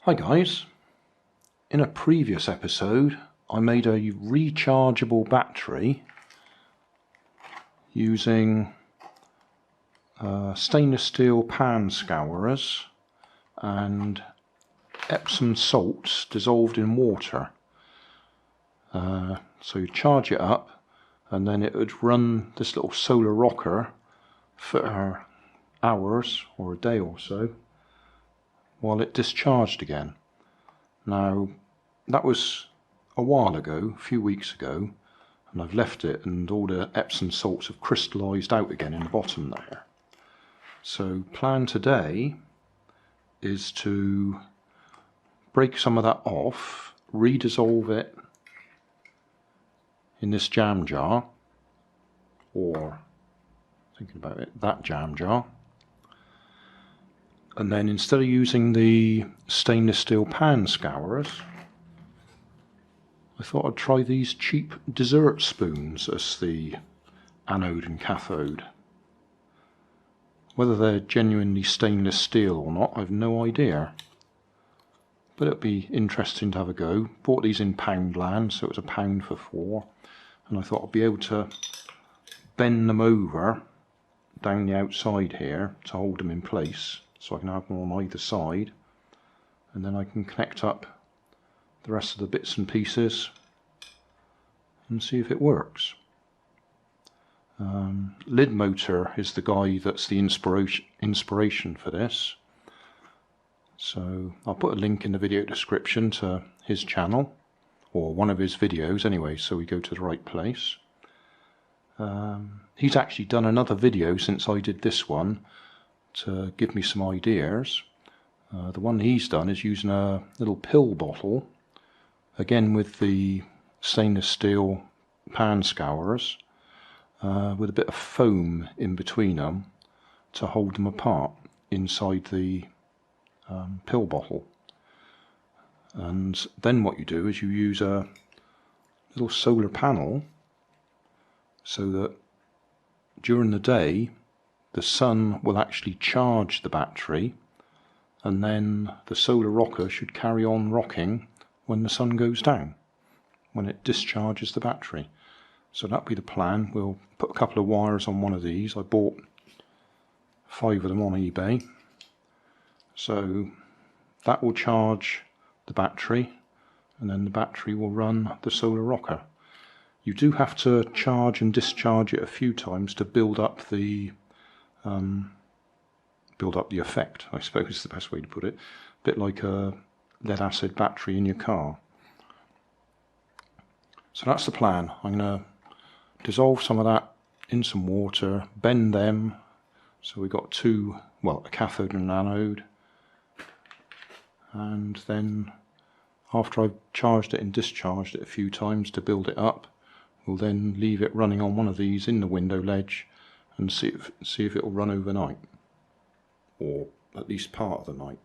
Hi guys, in a previous episode I made a rechargeable battery using stainless steel pan scourers and Epsom salts dissolved in water. So you charge it up and then it would run this little solar rocker for hours or a day or so while it discharged again. Now that was a while ago, a few weeks ago, and I've left it and all the Epsom salts have crystallised out again in the bottom there. So plan today is to break some of that off, redissolve it in this jam jar, or thinking about it, that jam jar. And then instead of using the stainless steel pan scourers, I thought I'd try these cheap dessert spoons as the anode and cathode. Whether they're genuinely stainless steel or not, I've no idea. But it'd be interesting to have a go. Bought these in Poundland, so it was £1 for 4. And I thought I'd be able to bend them over down the outside here to hold them in place, so I can have them on either side, and then I can connect up the rest of the bits and pieces and see if it works. Lidmotor is the guy that's the inspiration for this, so I'll put a link in the video description to his channel, or one of his videos anyway, so we go to the right place. He's actually done another video since I did this one to give me some ideas. The one he's done is using a little pill bottle, again with the stainless steel pan scourers, with a bit of foam in between them to hold them apart inside the pill bottle. And then what you do is you use a little solar panel so that during the day the sun will actually charge the battery, and then the solar rocker should carry on rocking when the sun goes down, when it discharges the battery. So that'll be the plan. We'll put a couple of wires on one of these. I bought 5 of them on eBay. So that will charge the battery, and then the battery will run the solar rocker. You do have to charge and discharge it a few times to build up the effect, I suppose is the best way to put it. A bit like a lead acid battery in your car. So that's the plan. I'm going to dissolve some of that in some water, bend them, so we've got two, well, a cathode and an anode, and then after I've charged it and discharged it a few times to build it up, we'll then leave it running on one of these in the window ledge and see if it will run overnight, or at least part of the night.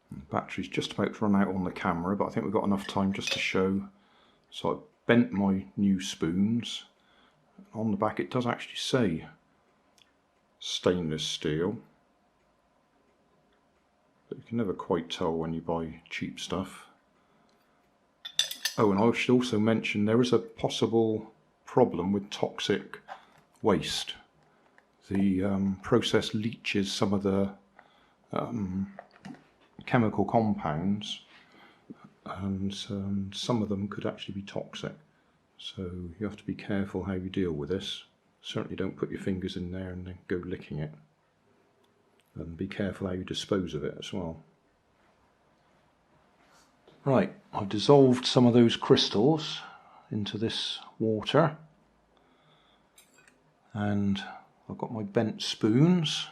The battery's just about to run out on the camera, but I think we've got enough time just to show. So I've bent my new spoons. On the back it does actually say stainless steel, but you can never quite tell when you buy cheap stuff. Oh, and I should also mention there is a possible problem with toxic waste. The process leaches some of the chemical compounds, and some of them could actually be toxic. So you have to be careful how you deal with this. Certainly don't put your fingers in there and then go licking it. And be careful how you dispose of it as well. Right, I've dissolved some of those crystals into this water, and I've got my bent spoons.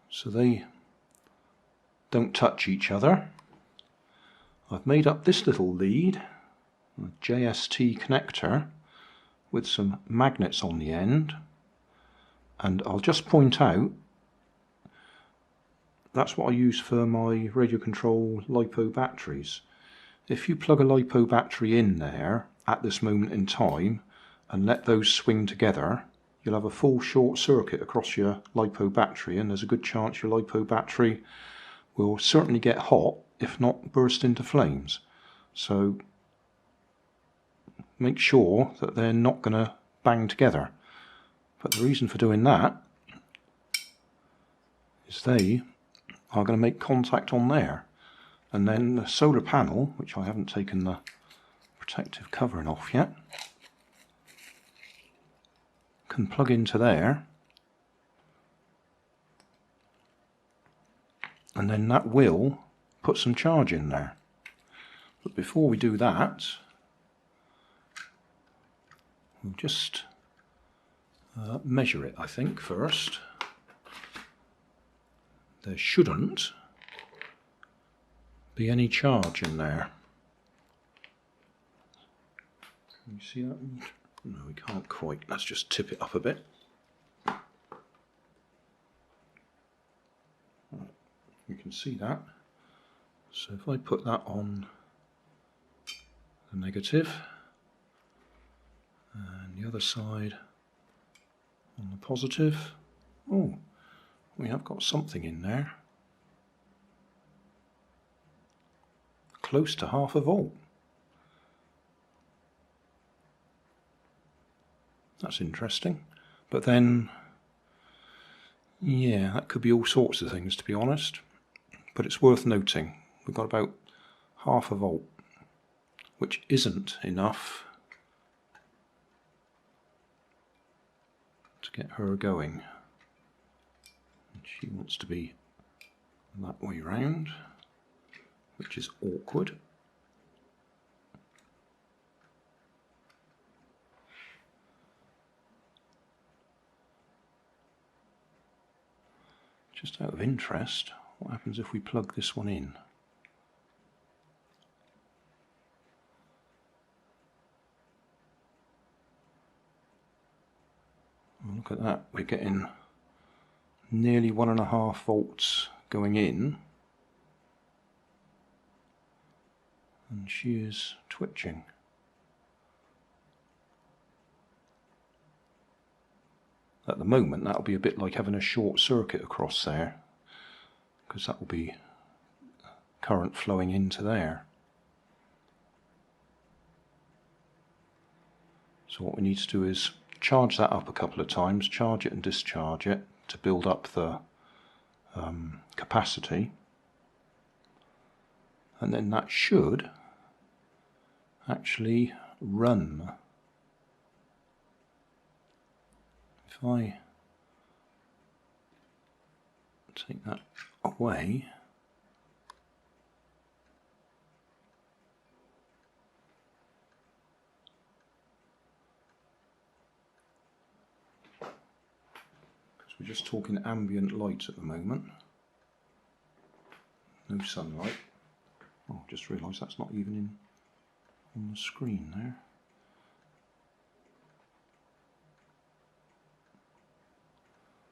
So they don't touch each other. I've made up this little lead, a JST connector with some magnets on the end. And I'll just point out, that's what I use for my radio control LiPo batteries. If you plug a LiPo battery in there at this moment in time and let those swing together, you'll have a full short circuit across your LiPo battery, and there's a good chance your LiPo battery will certainly get hot, if not burst into flames. So make sure that they're not going to bang together. But the reason for doing that is they are going to make contact on there, and then the solar panel, which I haven't taken the protective covering off yet, can plug into there, and then that will put some charge in there. But before we do that, we'll just measure it, I think, first. There shouldn't be any charge in there. Can you see that? No, we can't quite. Let's just tip it up a bit. Right. You can see that. So if I put that on the negative and the other side on the positive, oh, we have got something in there. Close to 0.5 volt. That's interesting. But then, yeah, that could be all sorts of things, to be honest. But it's worth noting, we've got about 0.5 volt, which isn't enough to get her going. And she wants to be that way round, which is awkward. Just out of interest, what happens if we plug this one in? Oh, look at that, we're getting nearly 1.5 volts going in, and she is twitching. At the moment that'll be a bit like having a short circuit across there, because that will be current flowing into there. So what we need to do is charge that up a couple of times, charge it and discharge it to build up the capacity, and then that should actually run. If I take that away, because we're just talking ambient light at the moment, no sunlight. Oh, just realised that's not even on the screen there.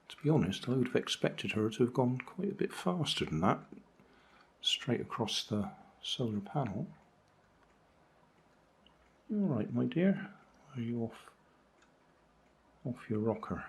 To be honest, I would have expected her to have gone quite a bit faster than that, straight across the solar panel. Alright, my dear, are you off your rocker?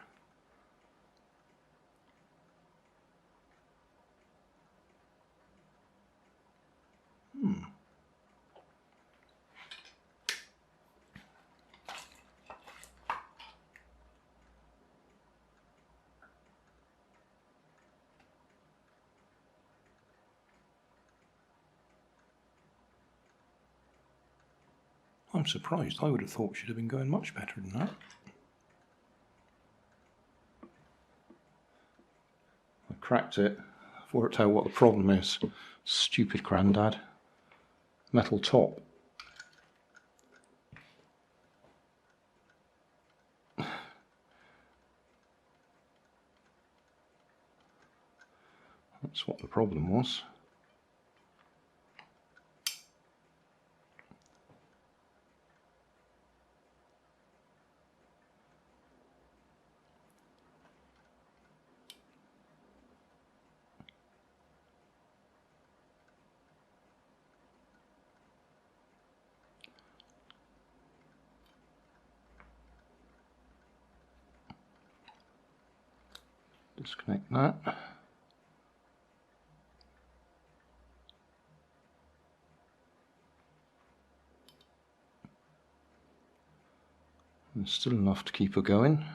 I'm surprised. I would have thought she'd have been going much better than that. I cracked it. I've worked out what the problem is. Stupid Grandad. Metal top. That's what the problem was. Disconnect that. And still enough to keep her going,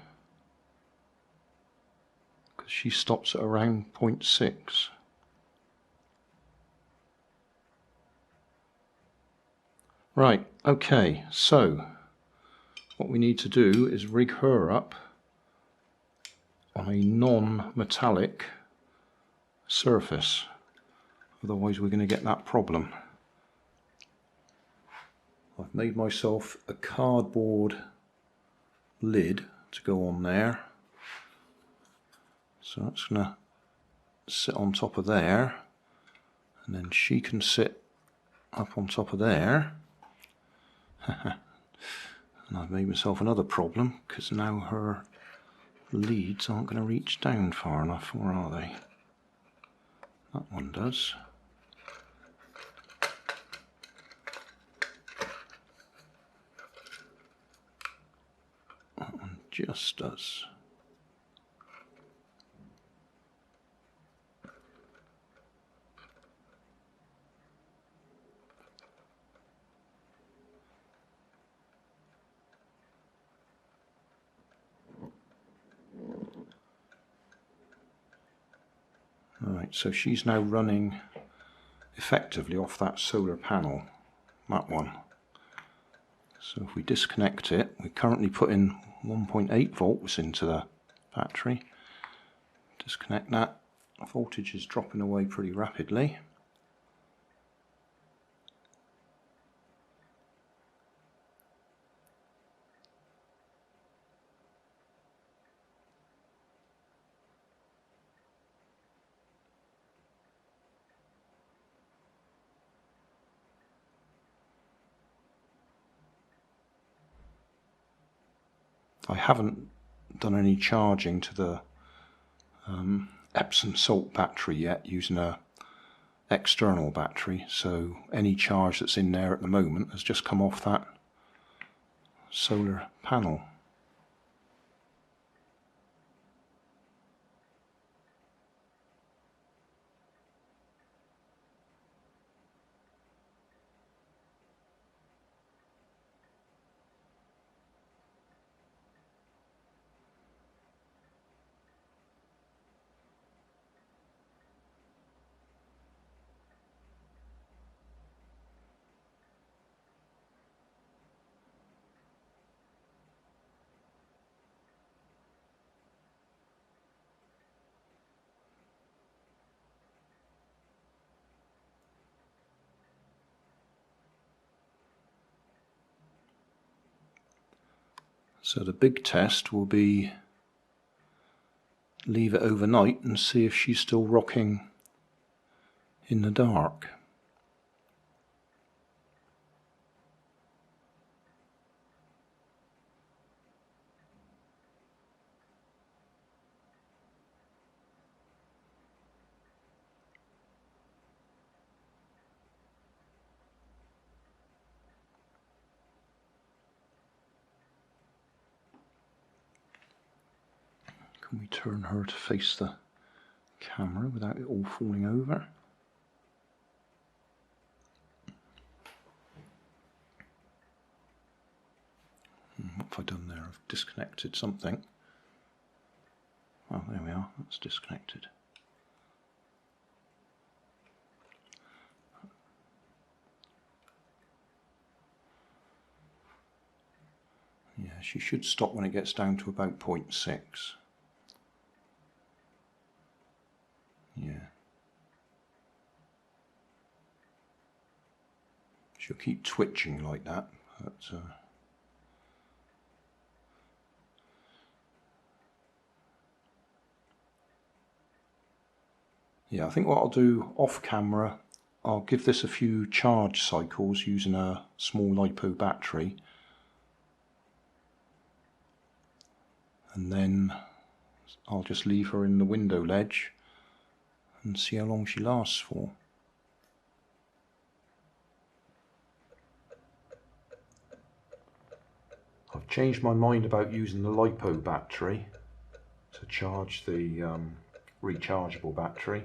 because she stops at around 0.6. Right, okay, so what we need to do is rig her up on a non-metallic surface, otherwise we're going to get that problem. I've made myself a cardboard lid to go on there, so that's going to sit on top of there, and then she can sit up on top of there. And I've made myself another problem, because now her leads aren't going to reach down far enough, or are they? That one does. That one just does. Right, so she's now running effectively off that solar panel, that one. So if we disconnect it, we're currently putting 1.8 volts into the battery. Disconnect that, voltage is dropping away pretty rapidly. I haven't done any charging to the Epsom Salt battery yet, using a external battery, so any charge that's in there at the moment has just come off that solar panel. So the big test will be leave it overnight and see if she's still rocking in the dark. Can we turn her to face the camera without it all falling over? What have I done there? I've disconnected something. Oh, there we are, that's disconnected. Yeah, she should stop when it gets down to about 0.6. Yeah. She'll keep twitching like that, but yeah, I think what I'll do off camera, I'll give this a few charge cycles using a small LiPo battery, and then I'll just leave her in the window ledge and see how long she lasts for. I've changed my mind about using the LiPo battery. to charge the rechargeable battery,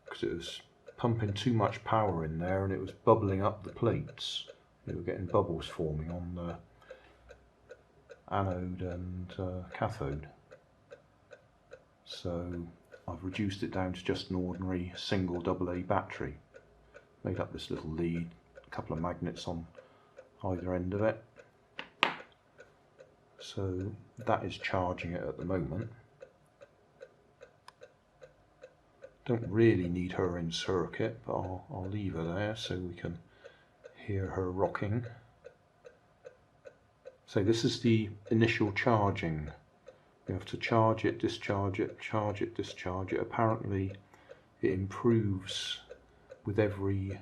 because it was pumping too much power in there and it was bubbling up the plates. We were getting bubbles forming on the anode and cathode. So I've reduced it down to just an ordinary single AA battery. Made up this little lead, a couple of magnets on either end of it. So that is charging it at the moment. Don't really need her in circuit, but I'll leave her there so we can hear her rocking. So this is the initial charging. You have to charge it, discharge it, charge it, discharge it. Apparently it improves with every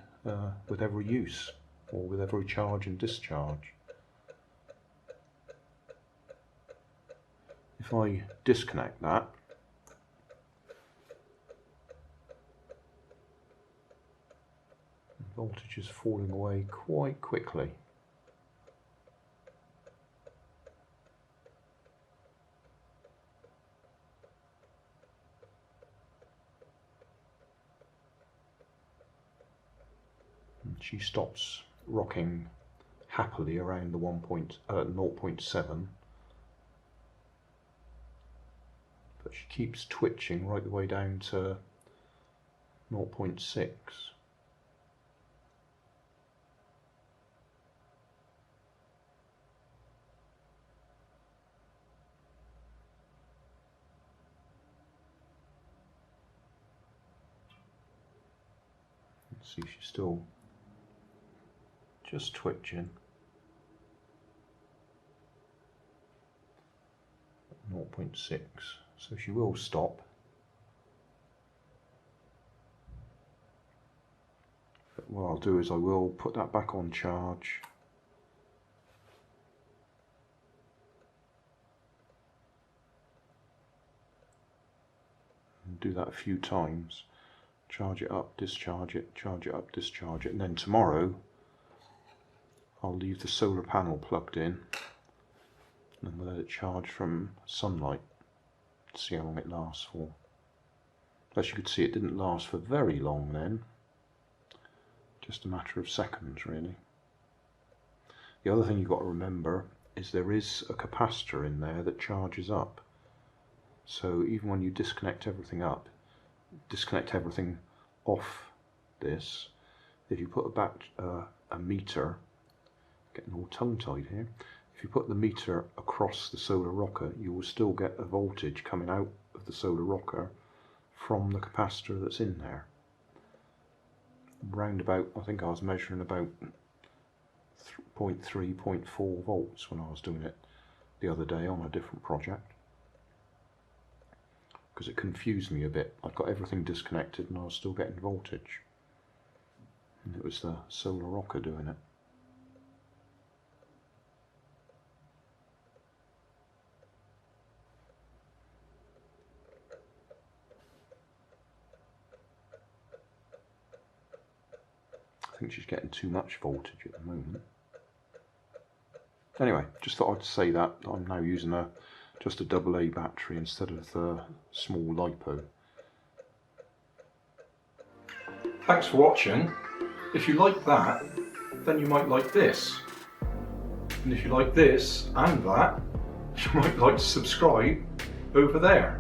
use, or with every charge and discharge. If I disconnect that, the voltage is falling away quite quickly. And she stops rocking happily around the 0.7. But she keeps twitching right the way down to 0.6. See, she's still just twitching. 0.6, so she will stop. But what I'll do is I will put that back on charge. And do that a few times. Charge it up, discharge it, charge it up, discharge it, and then tomorrow I'll leave the solar panel plugged in and we'll let it charge from sunlight to see how long it lasts for. As you could see, it didn't last for very long then, just a matter of seconds really. The other thing you've got to remember is there is a capacitor in there that charges up, so even when you disconnect everything off this, if you put a meter, getting all tongue-tied here, if you put the meter across the solar rocker, you will still get a voltage coming out of the solar rocker from the capacitor that's in there. Round about, I think I was measuring about 0.3, 0.4 volts when I was doing it the other day on a different project, because it confused me a bit. I'd got everything disconnected and I was still getting voltage, and it was the solar rocker doing it. I think she's getting too much voltage at the moment. Anyway, just thought I'd say that I'm now using just a AA battery instead of the small LiPo. Thanks for watching. If you like that, then you might like this. And if you like this and that, you might like to subscribe over there.